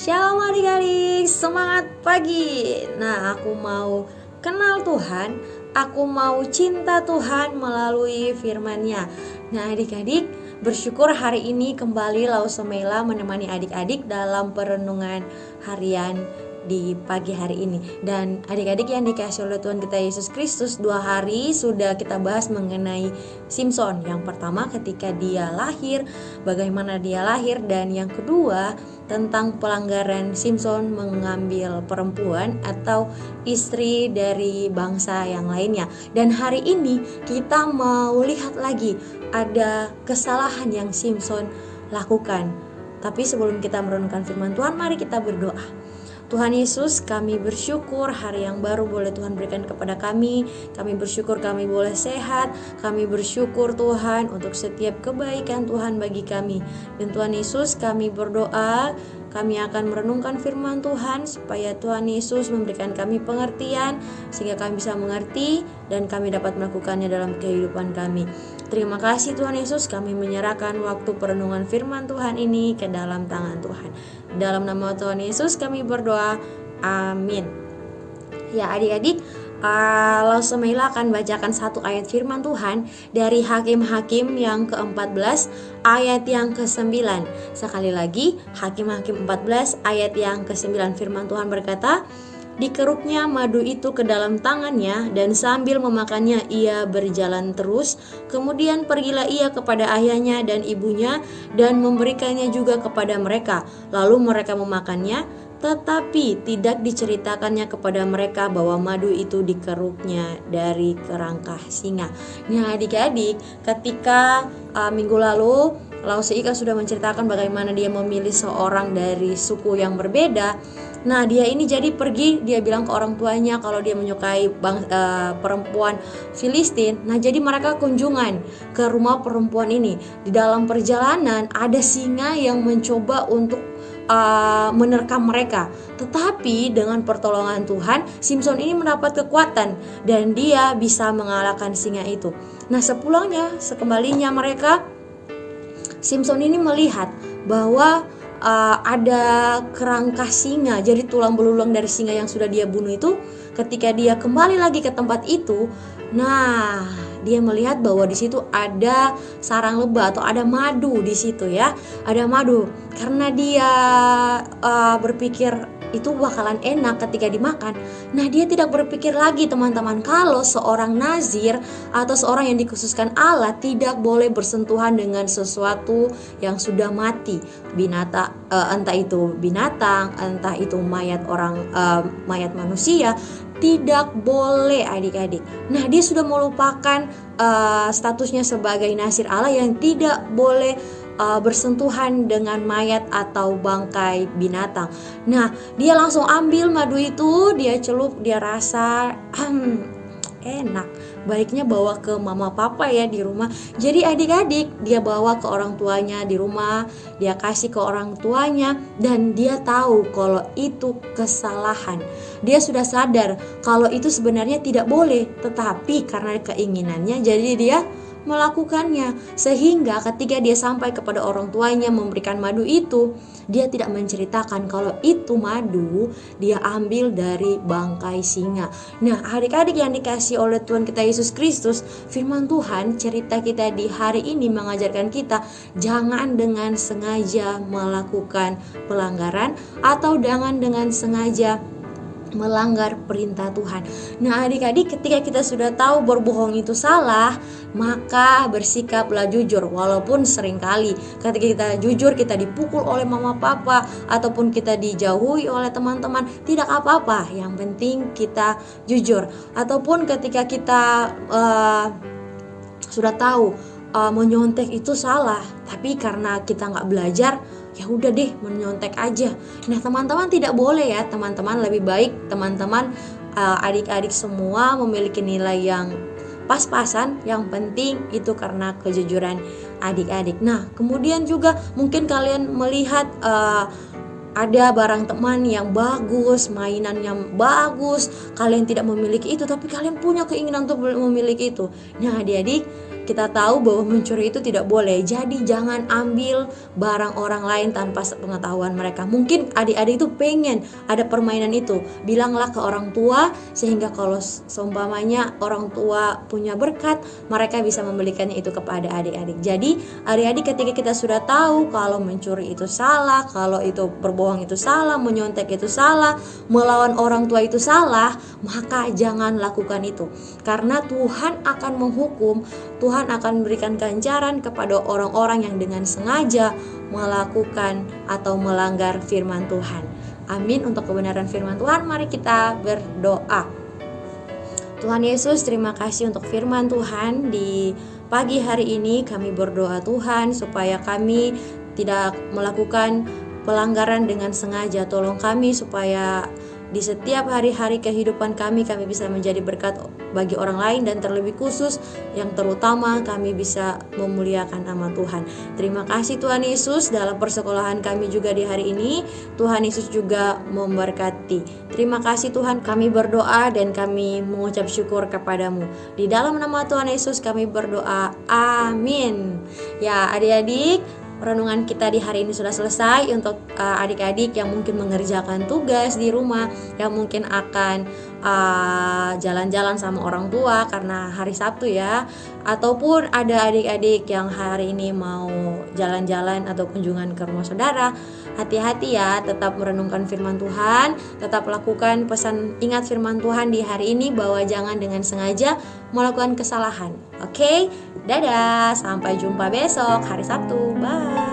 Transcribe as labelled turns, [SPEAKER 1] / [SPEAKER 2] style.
[SPEAKER 1] Shalom adik-adik, semangat pagi. Nah, aku mau kenal Tuhan, aku mau cinta Tuhan melalui firman-Nya. Nah, adik-adik, bersyukur hari ini kembali Lau Semela menemani adik-adik dalam perenungan harian di pagi hari ini. Dan adik-adik yang dikasihi oleh Tuhan kita Yesus Kristus, 2 hari sudah kita bahas mengenai Simson. Yang pertama ketika dia lahir, bagaimana dia lahir, dan yang kedua tentang pelanggaran Simson mengambil perempuan atau istri dari bangsa yang lainnya. Dan hari ini kita mau lihat lagi ada kesalahan yang Simson lakukan. Tapi sebelum kita merenungkan firman Tuhan, mari kita berdoa. Tuhan Yesus, kami bersyukur hari yang baru boleh Tuhan berikan kepada kami. Kami bersyukur kami boleh sehat. Kami bersyukur Tuhan untuk setiap kebaikan Tuhan bagi kami. Dan Tuhan Yesus, kami berdoa kami akan merenungkan firman Tuhan supaya Tuhan Yesus memberikan kami pengertian sehingga kami bisa mengerti dan kami dapat melakukannya dalam kehidupan kami. Terima kasih Tuhan Yesus, kami menyerahkan waktu perenungan firman Tuhan ini ke dalam tangan Tuhan. Dalam nama Tuhan Yesus kami berdoa, amin. Ya adik-adik, Lau Semela akan bacakan satu ayat firman Tuhan dari Hakim-Hakim yang ke-14 ayat yang ke-9. Sekali lagi, Hakim-Hakim 14 ayat yang ke-9. Firman Tuhan berkata, dikeruknya madu itu ke dalam tangannya dan sambil memakannya ia berjalan terus. Kemudian pergilah ia kepada ayahnya dan ibunya dan memberikannya juga kepada mereka. Lalu mereka memakannya, tetapi tidak diceritakannya kepada mereka bahwa madu itu dikeruknya dari kerangka singa. Nah adik-adik, ketika minggu lalu Lau Seika sudah menceritakan bagaimana dia memilih seorang dari suku yang berbeda. Nah dia ini jadi pergi, dia bilang ke orang tuanya kalau dia menyukai perempuan Filistin. Nah jadi mereka kunjungan ke rumah perempuan ini. Di dalam perjalanan ada singa yang mencoba untuk menerkam mereka. Tetapi dengan pertolongan Tuhan, Simson ini mendapat kekuatan dan dia bisa mengalahkan singa itu. Nah sekembalinya mereka, Simson ini melihat bahwa ada kerangka singa, jadi tulang belulang dari singa yang sudah dia bunuh itu. Ketika dia kembali lagi ke tempat itu, nah dia melihat bahwa di situ ada sarang lebah atau ada madu di situ ya, ada madu. Karena dia berpikir itu bakalan enak ketika dimakan. Nah dia tidak berpikir lagi teman-teman kalau seorang nazir atau seorang yang dikhususkan Allah tidak boleh bersentuhan dengan sesuatu yang sudah mati, binatang, entah itu binatang, entah itu mayat orang, mayat manusia, tidak boleh adik-adik. Nah dia sudah melupakan statusnya sebagai nazir Allah yang tidak boleh bersentuhan dengan mayat atau bangkai binatang. Nah dia langsung ambil madu itu, dia celup, dia rasa enak. Baiknya bawa ke mama papa ya di rumah. Jadi adik-adik dia bawa ke orang tuanya di rumah, dia kasih ke orang tuanya, dan dia tahu kalau itu kesalahan. Dia sudah sadar kalau itu sebenarnya tidak boleh, tetapi karena keinginannya jadi dia melakukannya. Sehingga ketika dia sampai kepada orang tuanya memberikan madu itu, dia tidak menceritakan kalau itu madu dia ambil dari bangkai singa. Nah adik-adik yang dikasihi oleh Tuhan kita Yesus Kristus, firman Tuhan cerita kita di hari ini mengajarkan kita jangan dengan sengaja melakukan pelanggaran atau jangan dengan sengaja melanggar perintah Tuhan. Nah adik-adik, ketika kita sudah tahu berbohong itu salah, maka bersikaplah jujur. Walaupun seringkali ketika kita jujur kita dipukul oleh mama papa ataupun kita dijauhi oleh teman-teman, tidak apa-apa, yang penting kita jujur. Ataupun ketika kita sudah tahu menyontek itu salah, tapi karena kita nggak belajar, ya udah deh menyontek aja. Nah teman-teman tidak boleh ya, teman-teman lebih baik teman-teman adik-adik semua memiliki nilai yang pas-pasan. Yang penting itu karena kejujuran adik-adik. Nah kemudian juga mungkin kalian melihat ada barang teman yang bagus, mainan yang bagus, kalian tidak memiliki itu, tapi kalian punya keinginan untuk memiliki itu. Nah adik-adik, kita tahu bahwa mencuri itu tidak boleh. Jadi jangan ambil barang orang lain tanpa pengetahuan mereka. Mungkin adik-adik itu pengen ada permainan itu, bilanglah ke orang tua, sehingga kalau seumpamanya orang tua punya berkat, mereka bisa membelikannya itu kepada adik-adik. Jadi adik-adik, ketika kita sudah tahu kalau mencuri itu salah, kalau itu berbohong itu salah, menyontek itu salah, melawan orang tua itu salah, maka jangan lakukan itu. Karena Tuhan akan menghukum, Tuhan akan memberikan ganjaran kepada orang-orang yang dengan sengaja melakukan atau melanggar firman Tuhan. Amin. Untuk kebenaran firman Tuhan, mari kita berdoa. Tuhan Yesus, terima kasih untuk firman Tuhan di pagi hari ini. Kami berdoa Tuhan supaya kami tidak melakukan pelanggaran dengan sengaja. Tolong kami supaya di setiap hari-hari kehidupan kami bisa menjadi berkat bagi orang lain, dan terlebih khusus yang terutama kami bisa memuliakan nama Tuhan. Terima kasih Tuhan Yesus, dalam persekolahan kami juga di hari ini, Tuhan Yesus juga memberkati. Terima kasih Tuhan, kami berdoa dan kami mengucap syukur kepadamu. Di dalam nama Tuhan Yesus kami berdoa, amin. Ya adik-adik, renungan kita di hari ini sudah selesai. Untuk adik-adik yang mungkin mengerjakan tugas di rumah, yang mungkin akan jalan-jalan sama orang tua karena hari Sabtu ya, ataupun ada adik-adik yang hari ini mau jalan-jalan atau kunjungan ke rumah saudara, hati-hati ya, tetap merenungkan firman Tuhan, tetap lakukan ingat firman Tuhan di hari ini, bahwa jangan dengan sengaja melakukan kesalahan. Oke, dadah, sampai jumpa besok hari Sabtu. Bye.